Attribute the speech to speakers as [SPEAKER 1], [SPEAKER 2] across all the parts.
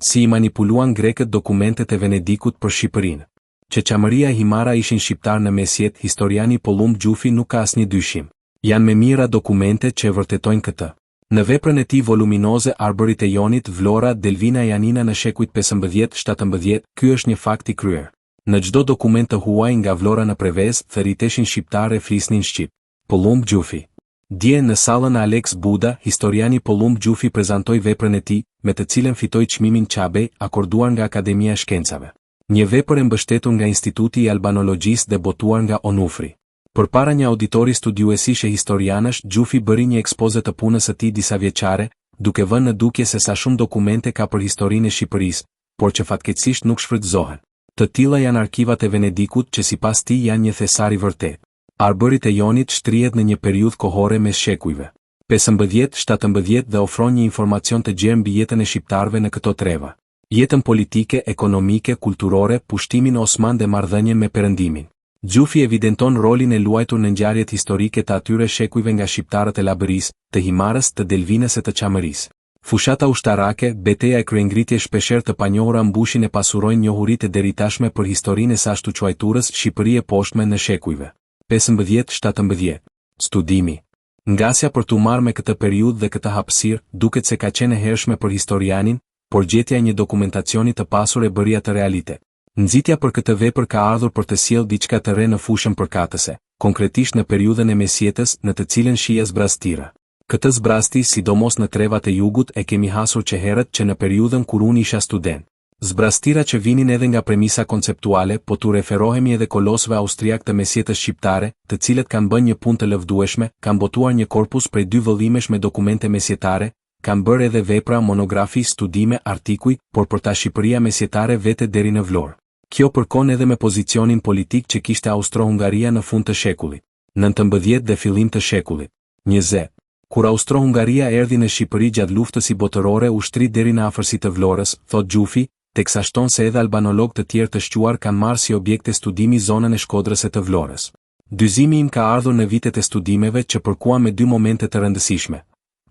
[SPEAKER 1] si i manipuluan grekët dokumentet e Venedikut për Shqipërinë. Që Çamëria e Himara ishin shqiptar në mesjet, historiani Pollumb Gjufi nuk ka asnjë dyshim. Janë me mira dokumente që e vërtetojnë këtë. Në veprën e tij voluminoze Arbërit e Jonit, Vlora, Delvina e Janina në shekujt 15-17, ky është një fakt i kryer. Në çdo dokument të huaj nga Vlora në Prevez, thëriteshin shqiptar e flisnin shqip. Pollumb Gjufi. Dje në sallën Alex Buda, historiani Pollumb Gjufi prezantoi veprën e tij, me të cilën fitoi çmimin Çabej, akorduar nga Akademia e Shkencave. Një vepër e mbështetur nga Instituti i Albanologjisë dhe botuar nga Onufri. Përpara një auditori studiuesish e historianësh, Gjufi bëri një ekspoze të punës së tij disa vjeçare, duke vënë në dukje se sa shumë dokumente ka për historinë e Shqipërisë, por që fatkeqësisht nuk shfrytëzohen. Të tilla janë arkivat e Venedikut që sipas tij janë një thesar i vërtet. Arbërit e Jonit shtrihet në një periudhë kohore mes shekujve 15-17 dhe ofron një informacion të gjerë mbi jetën e shqiptarëve në këto treva. Jetën politike, ekonomike, kulturore, pushtimin osman dhe marrëdhënien me Perëndimin. Gjufi evidenton rolin e luajtur në ngjarjet historike të atyre shekujve nga shqiptarët e Labërisë, të Himarës, të Delvinës e të Çamërisë. Fushata ushtarake, beteja e kryengritje shpeshherë të panjohura mbushin e pasurojnë njohuritë e deritashme për historinë e sashtu quajturës Shqipëri e poshtme në shekujve 15-17. Studimi. Ngasja për t'u marrë me këtë periudhë dhe këtë hapësirë, duket se ka qenë e hershme për historianin, por gjetja e një dokumentacioni të pasur e bëri atë realitet. Nxitja për këtë vepër ka ardhur për të sjellë diçka të re në fushën përkatëse, konkretisht në periudhën e mesjetës, në të cilën shija zbrastira. Këtë zbrasti, sidomos në trevat e jugut, e kemi hasur që herët që në periudhën kur unë isha student. Zbrastira që vinin edhe nga premisa konceptuale, po tu referohemi edhe kolosëve austriak të mesjetës shqiptare, të cilët kanë bërë një punë të lëvdueshme, kanë botuar një korpus prej 2 vëllimesh me dokumente mesjetare, kanë bërë edhe vepra, monografi, studime, artikuj, por për ta Shqipëria mesjetare vete deri në Vlorë. Kjo përkon edhe me pozicionin politik që kishte Austro-Hungaria në fund të shekullit 19 dhe fillim të shekullit 20. Kur Austro-Hungaria erdhi në Shqipëri gjatë luftës së botërore u shtrit deri në afërsi të Vlorës, thot Gjufi, teksa shton se edhe albanolog të tjerë të shquar kanë marrë si objekte studimi zonën e Shkodrës e të Vlorës. Dyzimi im ka ardhur në vitet e studimeve që përkuan me 2 momente të rëndësishme.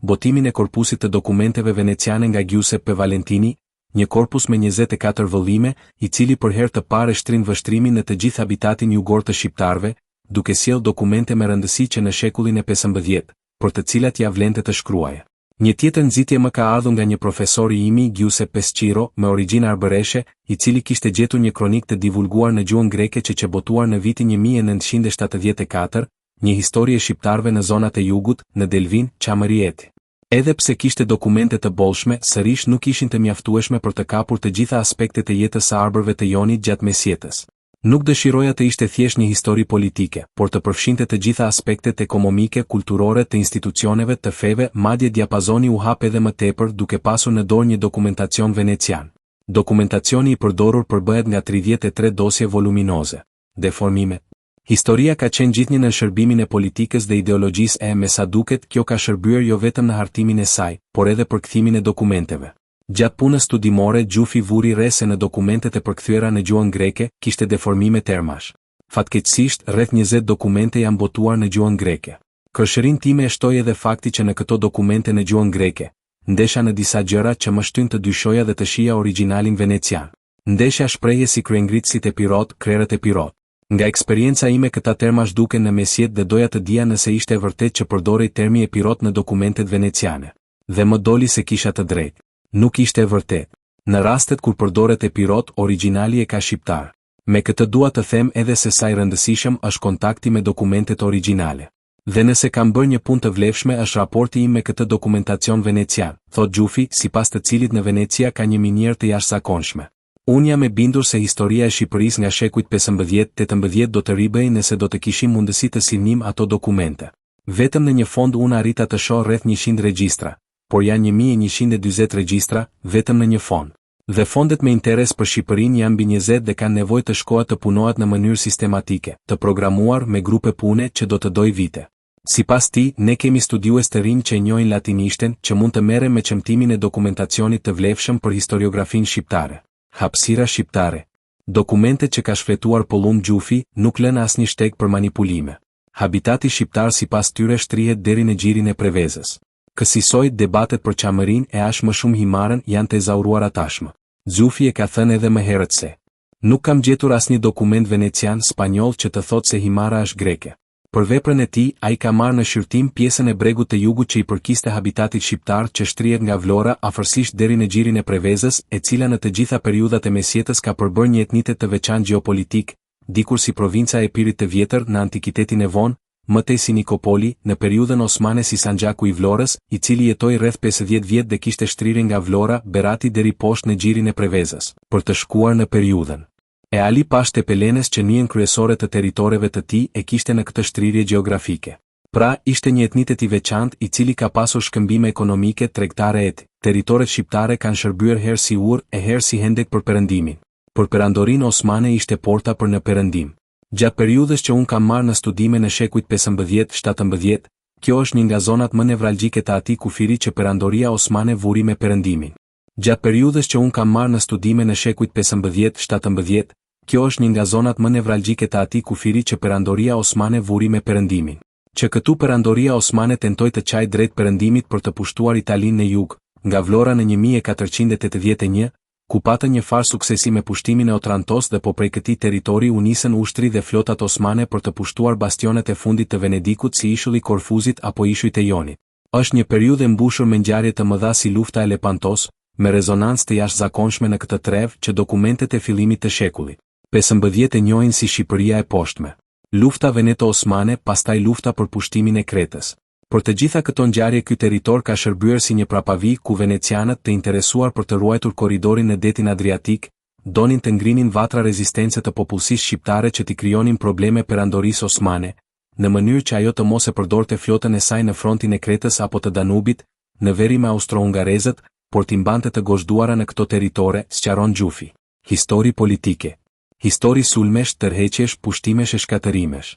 [SPEAKER 1] Botimin e korpusit të dokumenteve veneciane nga Giuseppe Valentini, një korpus me 24 vëllime, i cili për herë të parë shtrin vështrimin në të gjithë habitatin jugor të shqiptarëve, duke sjellë dokumente me rëndësi që në shekullin e 15, për të cilat ja vlente të shkruaje. Një tjetër nxitje më ka ardhur nga një profesor i imi, Giuseppe Sciro, me origjinë arbëreshe, i cili kishte gjetur një kronik të divulguar në gjuhën greke që botuar në vitin 1974, një histori e shqiptarëve në zonat e jugut, në Delvin, Çamëri. Edhe pse kishte dokumente të bollshme, sërish nuk ishin të mjaftueshme për të kapur të gjitha aspektet e jetës së arbërve të Jonit gjatë mesjetës. Nuk dëshiroja të ishte thjesht një histori politike, por të përfshinte të gjitha aspektet ekonomike, kulturore të institucioneve, të feve, madje diapazoni u hap edhe më tepër duke pasur në dorë një dokumentacion venecian. Dokumentacioni i përdorur përbëhet nga 33 dosje voluminoze. Deformime. Historia ka qenë gjithnjë në shërbimin e politikës dhe ideologjisë e me sa duket kjo ka shërbyer jo vetëm në hartimin e saj, por edhe për kthimin e dokumenteve. Gjatë punës studimore Gjufi vuri re se në dokumentet e përkthyera në gjuhën greke kishte deformime termash. Fatkeqësisht rreth 20 dokumente janë botuar në gjuhën greke. Kërshërinë time e shtoi edhe fakti që në këto dokumente në gjuhën greke, ndesha në disa gjëra që më shtyn të dyshoja dhe të shija origjinalin venecian. Ndesha shprehje si kryengritësit e Pirot, krerët e Pirot. Nga eksperienca ime këta termash duken në mesjet dhe doja të dija nëse ishte e vërtet që përdorej termi e Pirot në dokumentet veneciane. Dhe më doli se kisha të drejtë. Nuk ishte e vërtet. Në rastet kur përdoret e Pirot, origjinali e ka shqiptar. Me këtë dua të them edhe se sa i rëndësishëm është kontakti me dokumentet origjinale. Dhe nëse kam bërë një punë të vlefshme është raporti im me këtë dokumentacion venecian, thot Gjufi, sipas të cilit në Venecia ka një minierë të jashtëzakonshme. Unë jam e bindur se historia e Shqipërisë nga shekujt 15-18 do të ribej nëse do të kishim mundësi të silnim ato dokumente. Vetëm në një fond unë arrita të shoh rreth 100 regjistra, por janë 1140 regjistra vetëm në një fond. Dhe fondet me interes për Shqipërinë janë mbi 20 dhe kanë nevojë të shkohet të punohet në mënyrë sistematike, të programuar me grupe pune që do të doj vite. Sipas tij, ne kemi studiues të rinj që njohin latinishten që mund të merren me çmtimin e dokumentacionit të vlefshëm për historiografinë shqiptare. Hapësira shqiptare. Dokumentet që ka shfletuar Pollumb Gjufi nuk lën asnjë shteg për manipulime. Habitati shqiptar sipas tyre shtrihet deri në gjirin e Prevezës. Kësaj debatet për Çamërinë e as më shumë Himarën janë të ezauruara tashmë. Xufi e ka thënë edhe më herët se nuk kam gjetur asnjë dokument venecian spanjoll që të thotë se Himara është greke. Për veprën e tij, ai ka marrë në shqyrtim pjesën e bregut të jugut që i përkiste habitatit shqiptar që shtrihet nga Vlora afërsisht deri në gjirin e Prevezës, e cila në të gjitha periudhat e mesjetës ka përbërë një etnitet të veçantë gjeopolitik, dikur si provinca e Epirit të vjetër në antikitetin e vonë, më tej si Nikopoli, në periudhën osmane si Sanxhaku i Vlorës, i cili jetoi rreth 50 vjet dhe kishte shtrirje nga Vlora, Berati deri poshtë në gjirin e Prevezës, për të shkuar në periudhën e Ali Pash Tepelenes që njën kryesore të territoreve të tij e kishte në këtë shtrirje gjeografike. Pra, ishte një etnitet i veçantë i cili ka pasur shkëmbime ekonomike, tregtare et. Territoret shqiptare kanë shërbyer herë si Ur e herë si Hendek për perëndimin. Për perandorinë osmane ishte porta për në perëndim. Gjatë periudhës që unë kam marrë në studime në shekujt 15-17, kjo është një nga zonat më nevralgjike të atij kufiri që perandoria osmane vuri me perëndimin. Gjatë periudhës që unë kam marrë në studime në shekujt 15-17, kjo është një nga zonat më nevralgjike të atij kufiri që perandoria osmane vuri me perëndimin. Që këtu perandoria osmane tentoi të çajë drejt perëndimit për të pushtuar Italinë në jug, nga Vlora në 1481, ku patën një farë suksesi me pushtimin e Otrantos dhe po prej këtij territori u nisën ushtri dhe flotat osmane për të pushtuar bastionet e fundit të Venedikut si ishulli Korfuzit apo ishujt e Jonit. Është një periudhë e mbushur me ngjarje të mëdha si lufta e Lepantos, me rezonancë të jashtëzakonshme në këtë trevë që dokumentet e fillimit të shekullit 15 e njohin si Shqipëria e poshtme. Lufta Veneto-Osmane, pastaj lufta për pushtimin e Kretës. Për të gjitha këto ngjarje ky territor ka shërbyer si një prapavi ku venecianët të interesuar për të ruajtur korridorin në detin Adriatik, donin të ngrinin vatra rezistence të popullsisë shqiptare që t'i krijonin probleme perandorisë osmane, në mënyrë që ajo të mos e përdorte flotën e saj në frontin e Kretës apo të Danubit, në veri me austro-hungarezët, por t'i mbante të gozhduara në këto territore, sqaron Xufi. Histori politike. Histori sulmesh, tërheqjesh, pushtimesh e shkatërimesh.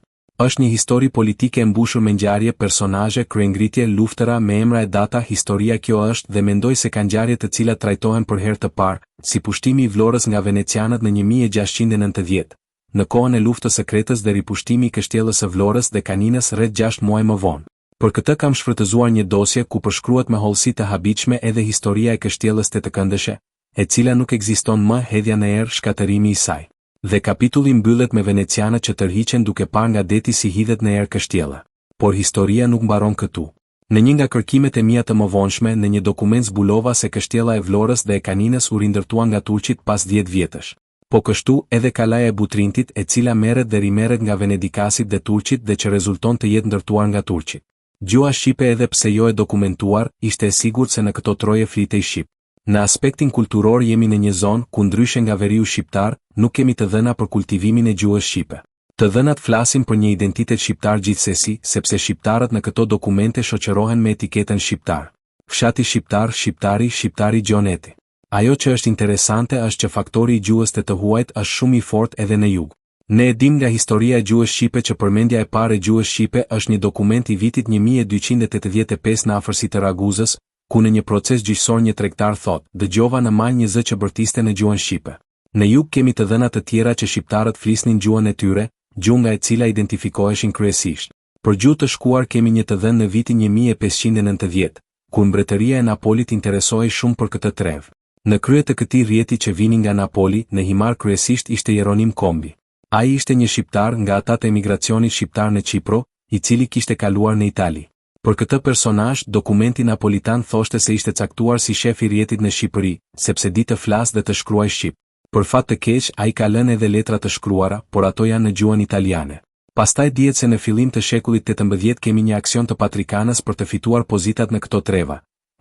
[SPEAKER 1] Është një histori politike e mbushur me ngjarje, personazhe, kryengritje, luftëra me emra e data. Historia kjo është dhe mendoj se ka ngjarje të cilat trajtohen për herë të parë, si pushtimi i Vlorës nga venecianët në 1690, në kohën e luftës së Kretës dhe ripushtimi i kështjellës së Vlorës dhe Kaninës rreth 6 muaj më vonë. Për këtë kam shfrytëzuar një dosje ku përshkruhet me hollësi të habitshme edhe historia e kështjellës Tetekëndëshe, e cila nuk ekziston më, hedhja në erë, shkatërimi i saj. Dhe kapitulli mbyllet me venecianët që tërhiqen duke parë nga deti si hidhet në erë kështjella. Por historia nuk mbaron këtu. Në një nga kërkimet e mia të mëvonshme, në një dokument zbulova se kështjella e Vlorës dhe e Kaninës u rindërtuan nga turqit pas 10 vjetësh. Po kështu edhe kalaja e Butrintit, e cila merret dhe rimerret nga venedikasit dhe turqit dhe që rezulton të jetë ndërtuar nga turqit. Gjuha shqipe, edhe pse jo e dokumentuar, ishte e sigurt se në këto troje flitej shqip. Në aspektin kulturor jemi në një zonë ku ndryshe nga veriu shqiptar, nuk kemi të dhëna për kultivimin e gjuhës shqipe. Të dhënat flasin për një identitet shqiptar gjithsesi, sepse shqiptarët në këto dokumente shoqërohen me etiketën shqiptar. Fshati shqiptar, shqiptari, shqiptari gjoneti. Ajo që është interesante është që faktori i gjuhës të huajt është shumë i fortë edhe në jug. Ne e dim nga historia e gjuhës shqipe që përmendja e parë e gjuhës shqipe është një dokument i vitit 1285 në afërsi të Raguzës, ku në një proces gjyqësor një tregtar thot, dëgjova në mal një zë që bërtiste në gjuhën shqipe. Në jug kemi të dhëna të tjera që shqiptarët flisnin gjuhën e tyre, gjuhë nga e cila identifikoheshin kryesisht. Për gjuhë të shkuar kemi një të dhënë në vitin 1590, ku mbretëria e Napolit interesohej shumë për këtë trevë. Në krye të këtij rjeti që vinin nga Napoli, në himar kryesisht ishte Jeronim Kombi. Ai ishte një shqiptar nga ata të emigracionit shqiptar në Qipro, i cili kishte kaluar në Itali. Për këtë personazh, dokumenti napolitan thoshte se ishte caktuar si shef i rjetit në Shqipëri, sepse di të flas dhe të shkruaj shqip. Për fat të keq, ai ka lënë edhe letra të shkruara, por ato janë në gjuhën italiane. Pastaj dihet se në fillim të shekullit 18 kemi një aksion të patrikanës për të fituar pozitat në këto treva.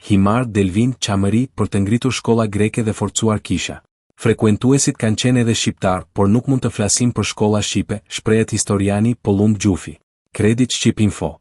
[SPEAKER 1] Himar, Delvin, Çamëri, për të ngritur shkolla greke dhe forcuar kisha. Frekuentuesit kanë qenë edhe shqiptar, por nuk mund të flasim për shkolla shqipe, shprehet historiani Pollumb Gjufi. Kredit Shqip Info.